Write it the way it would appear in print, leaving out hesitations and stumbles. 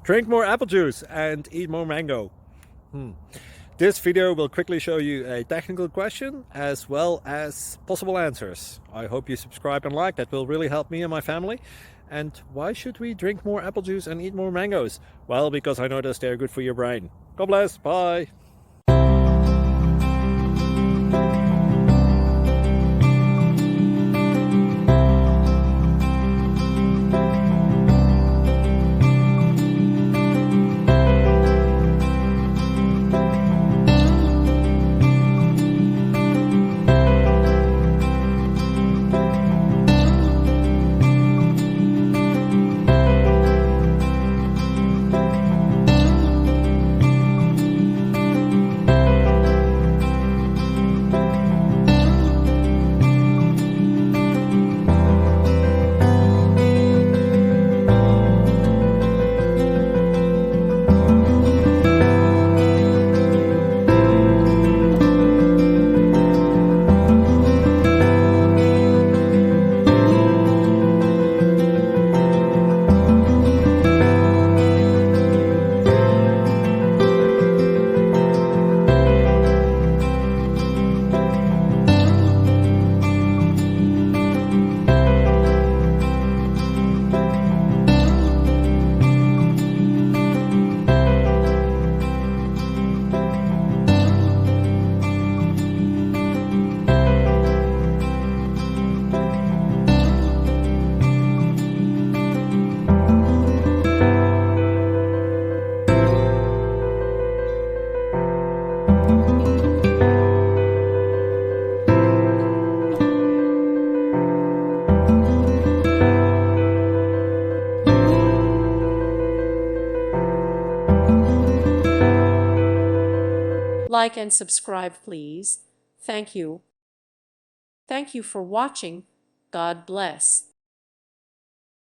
Drink more apple juice and eat more mango. This video will quickly show you a technical question as well as possible answers. I hope you subscribe and like, that will really help me and my family. And why should we drink more apple juice and eat more mangoes? Well, because I noticed they're good for your brain. God bless, bye. Like and subscribe, please. Thank you. Thank you for watching. God bless.